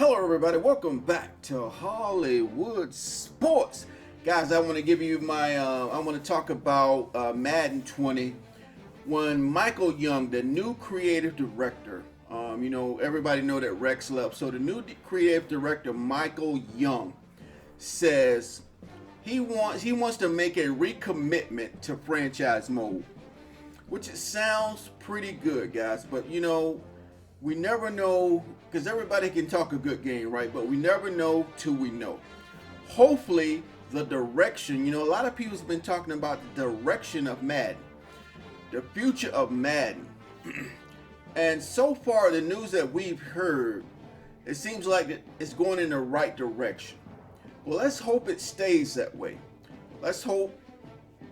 Hello everybody, welcome back to Hollywood Sports. Guys, I want to give you I want to talk about Madden 20 when Michael Young, the new creative director, everybody know that Rex left. So the new creative director, Michael Young, says he wants to make a recommitment to franchise mode, which it sounds pretty good, guys, but we never know, because everybody can talk a good game, right? But we never know till we know. Hopefully, the direction, a lot of people's been talking about the direction of Madden, the future of Madden. And so far, the news that we've heard, it seems like it's going in the right direction. Well, let's hope it stays that way. Let's hope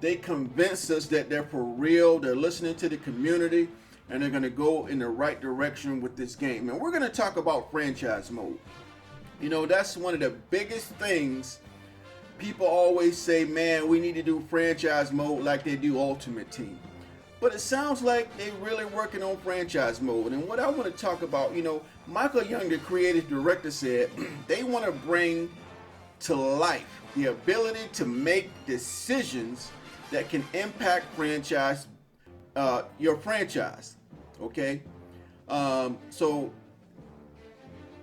they convince us that they're for real, they're listening to the community, and they're going to go in the right direction with this game. And we're going to talk about franchise mode. That's one of the biggest things. People always say, man, we need to do franchise mode like they do Ultimate Team. But it sounds like they're really working on franchise mode. And what I want to talk about, Michael Young, the creative director, said they want to bring to life the ability to make decisions that can impact your franchise. Okay, so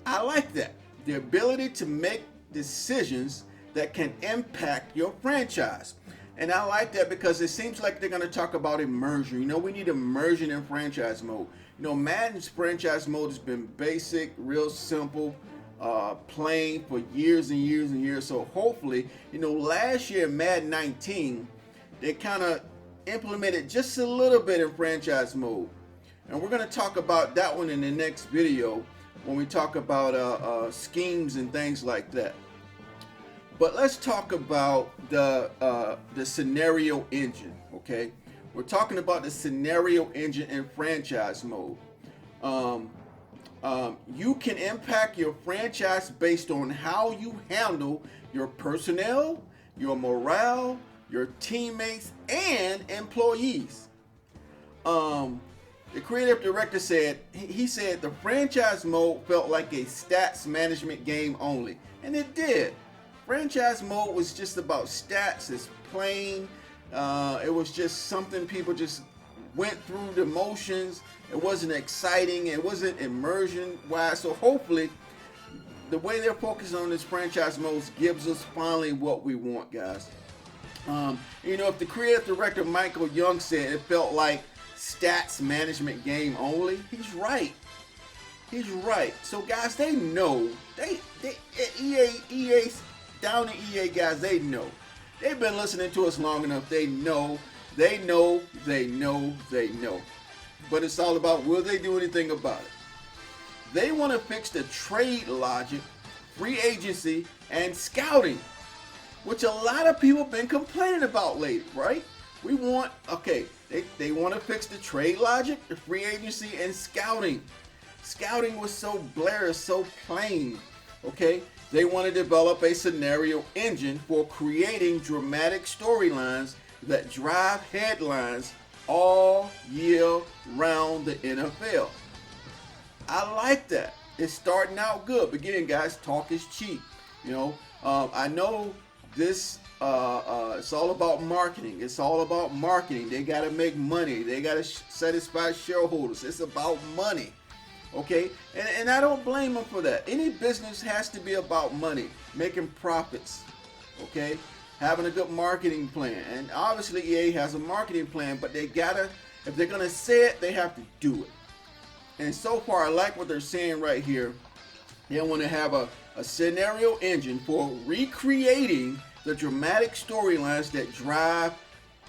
I like that, the ability to make decisions that can impact your franchise. And I like that because it seems like they're going to talk about immersion. We need immersion in franchise mode. Madden's franchise mode has been basic, real simple, plain for years and years and years. So hopefully, last year Madden 19, they kind of implemented just a little bit in franchise mode. And we're going to talk about that one in the next video when we talk about schemes and things like that. But let's talk about the scenario engine, okay? We're talking about the scenario engine in franchise mode. You can impact your franchise based on how you handle your personnel, your morale, your teammates, and employees. The creative director said, he said the franchise mode felt like a stats management game only. And it did. Franchise mode was just about stats. It's plain. It was just something people just went through the motions. It wasn't exciting. It wasn't immersion wise. So hopefully the way they're focusing on this franchise mode gives us finally what we want, guys. If the creative director Michael Young said it felt like stats management game only, he's right. He's right. So guys, they know. They EA down at EA, guys, they know. They've been listening to us long enough. They know. They know. They know. They know. But it's all about, will they do anything about it? They want to fix the trade logic, free agency, and scouting, which a lot of people have been complaining about lately, right? They want to fix the trade logic, the free agency, and scouting. Scouting was so blare, so plain, okay? They want to develop a scenario engine for creating dramatic storylines that drive headlines all year round the NFL. I like that. It's starting out good. But again, guys, talk is cheap. I know this. It's all about marketing. It's all about marketing. They got to make money. They got to satisfy shareholders. It's about money. Okay? And I don't blame them for that. Any business has to be about money, making profits. Okay? Having a good marketing plan. And obviously EA has a marketing plan, but they got to, if they're going to say it, they have to do it. And so far, I like what they're saying right here. They want to have a scenario engine for recreating the dramatic storylines that drive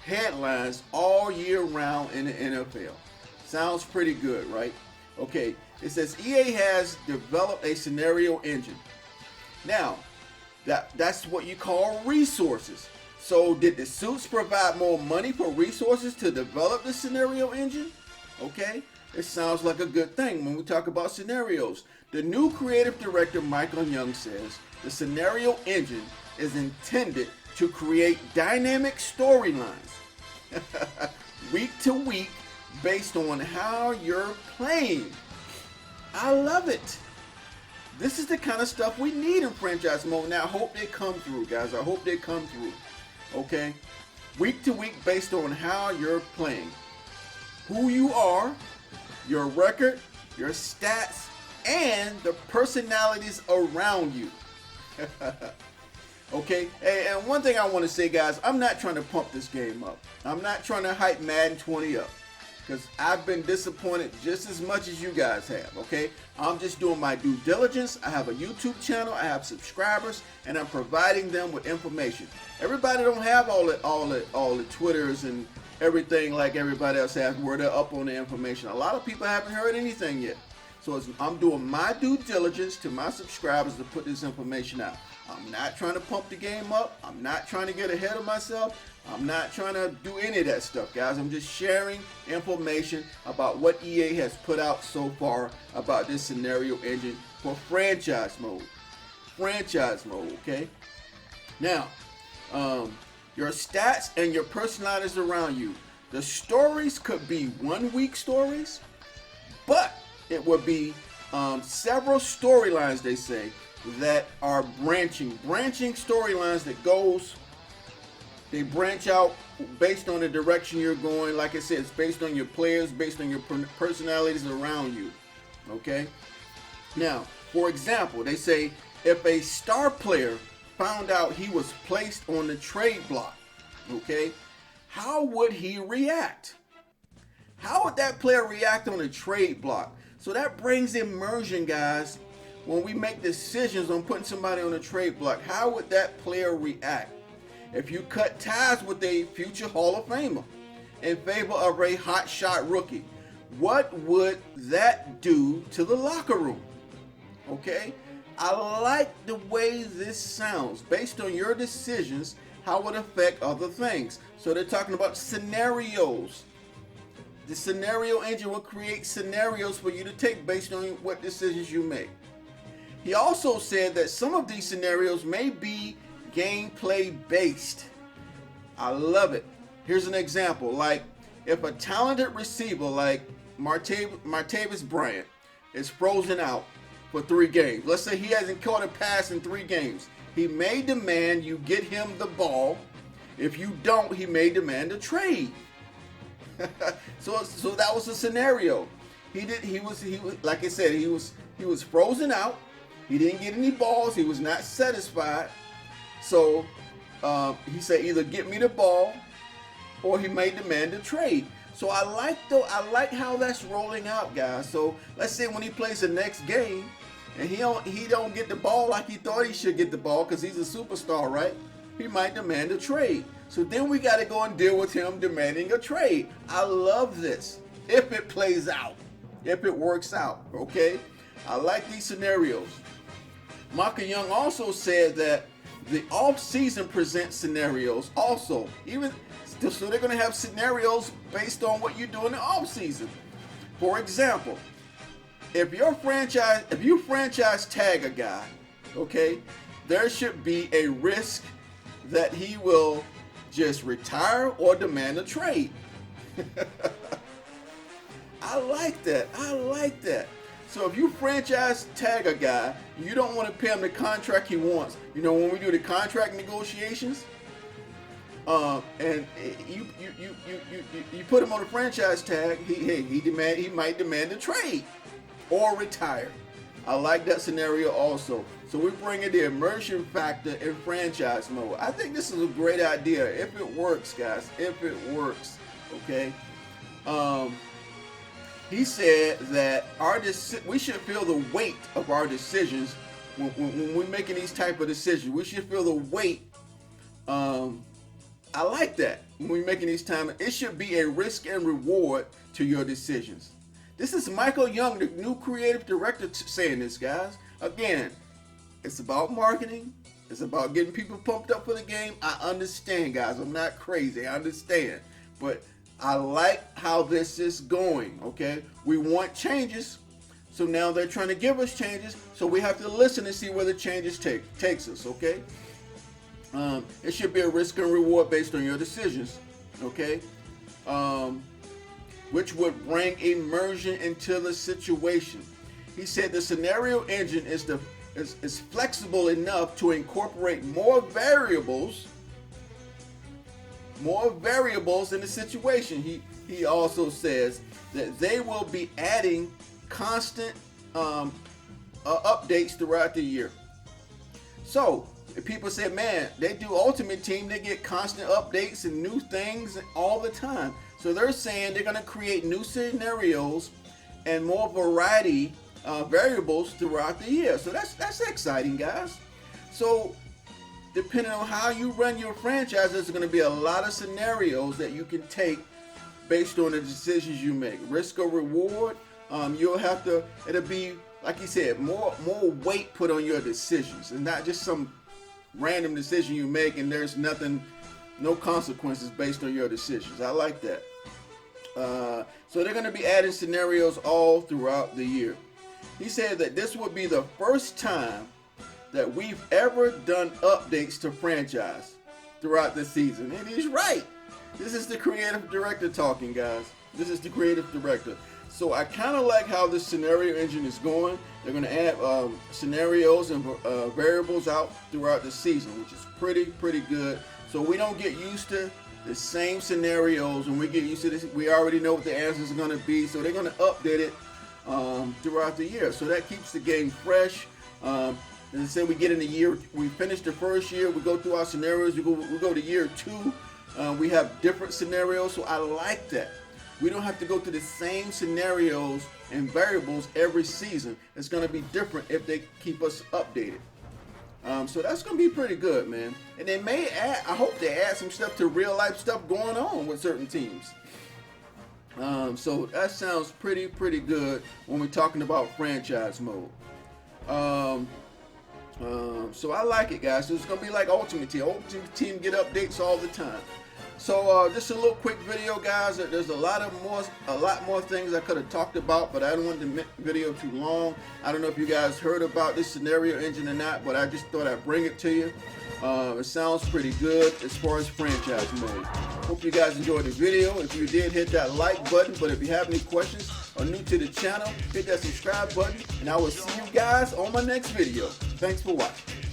headlines all year round in the NFL. Sounds pretty good, right? Okay, it says EA has developed a scenario engine. Now, that's what you call resources. So did the suits provide more money for resources to develop the scenario engine? Okay, it sounds like a good thing when we talk about scenarios. The new creative director, Michael Young, says the scenario engine is intended to create dynamic storylines week to week based on how you're playing. I love it. This is the kind of stuff we need in franchise mode. Now, I hope they come through, guys. I hope they come through. Okay? Week to week based on how you're playing. Who you are, your record, your stats, and the personalities around you. Okay? And one thing I want to say, guys, I'm not trying to pump this game up. I'm not trying to hype Madden 20 up. Because I've been disappointed just as much as you guys have, okay? I'm just doing my due diligence. I have a YouTube channel, I have subscribers, and I'm providing them with information. Everybody don't have all the Twitters and everything like everybody else has where they're up on the information. A lot of people haven't heard anything yet. So I'm doing my due diligence to my subscribers to put this information out. I'm not trying to pump the game up. I'm not trying to get ahead of myself. I'm not trying to do any of that stuff, guys. I'm just sharing information about what EA has put out so far about this scenario engine for franchise mode. Franchise mode, okay? Now, your stats and your personalities around you. The stories could be 1 week stories, but it would be several storylines, they say, that are branching storylines that they branch out based on the direction you're going. Like I said, it's based on your players, based on your personalities around you. Okay? Now, for example, they say if a star player found out he was placed on the trade block, okay, how would he react? How would that player react on the trade block? So that brings immersion, guys. When we make decisions on putting somebody on a trade block, how would that player react? If you cut ties with a future Hall of Famer in favor of a hot shot rookie, what would that do to the locker room? Okay? I like the way this sounds. Based on your decisions, how it would affect other things. So they're talking about scenarios. The scenario engine will create scenarios for you to take based on what decisions you make. He also said that some of these scenarios may be gameplay based. I love it. Here's an example. Like if a talented receiver like Martavis Bryant is frozen out for 3 games. Let's say he hasn't caught a pass in 3 games. He may demand you get him the ball. If you don't, he may demand a trade. So that was a scenario. He was like I said, he was frozen out. He didn't get any balls. He was not satisfied. So he said either get me the ball or he may demand a trade. So I like how that's rolling out, guys. So let's say when he plays the next game and he don't get the ball like he thought he should get the ball because he's a superstar, right? He might demand a trade. So then we got to go and deal with him demanding a trade. I love this. If it plays out, if it works out, okay? I like these scenarios. Micah Young also said that the off-season presents scenarios also. So they're going to have scenarios based on what you do in the off-season. For example, if you franchise tag a guy, okay, there should be a risk that he will just retire or demand a trade. I like that. I like that. So if you franchise tag a guy, you don't want to pay him the contract he wants. You know, when we do the contract negotiations, and you put him on a franchise tag, he might demand a trade or retire. I like that scenario also. So we're bringing the immersion factor in franchise mode. I think this is a great idea if it works, guys. If it works, okay. He said that we should feel the weight of our decisions when we're making these type of decisions. We should feel the weight. I like that. When we're making these time, it should be a risk and reward to your decisions. This is Michael Young, the new creative director, saying this, guys. Again, it's about marketing. It's about getting people pumped up for the game. I understand, guys. I'm not crazy. I understand. But I like how this is going, okay? We want changes. So now they're trying to give us changes. So we have to listen and see where the changes takes us, okay? It should be a risk and reward based on your decisions, okay? Which would bring immersion into the situation. He said the scenario engine is flexible enough to incorporate more variables in the situation. He also says that they will be adding constant updates throughout the year. So if people say, man, they do Ultimate Team, they get constant updates and new things all the time. So they're saying they're going to create new scenarios and more variety variables throughout the year. So that's exciting, guys. So depending on how you run your franchise, there's going to be a lot of scenarios that you can take based on the decisions you make. Risk or reward, it'll be, like you said, more weight put on your decisions, and not just some random decision you make and there's no consequences based on your decisions. I like that. So they're going to be adding scenarios all throughout the year. He said that this would be the first time that we've ever done updates to franchise throughout the season. And he's right. This is the creative director talking, guys. This is the creative director. So I kind of like how this scenario engine is going. They're going to add scenarios and variables out throughout the season, which is pretty good. So we don't get used to the same scenarios. When we get used to this, we already know what the answers are going to be. So they're going to update it throughout the year. So that keeps the game fresh. As I said, we get in the year, we finish the first year, we go through our scenarios, we go to year 2, we have different scenarios, so I like that. We don't have to go through the same scenarios and variables every season. It's going to be different if they keep us updated. So that's going to be pretty good, man. And they may add, I hope they add some stuff to real life stuff going on with certain teams. So that sounds pretty good when we're talking about franchise mode. So I like it, guys. So it's gonna be like Ultimate Team. Ultimate Team get updates all the time. So just a little quick video, guys. There's a lot more things I could have talked about, but I don't want the video too long. I don't know if you guys heard about this scenario engine or not, but I just thought I'd bring it to you. It sounds pretty good as far as franchise mode. Hope you guys enjoyed the video. If you did, hit that like button. But if you have any questions or new to the channel, hit that subscribe button. And I will see you guys on my next video. Thanks for watching.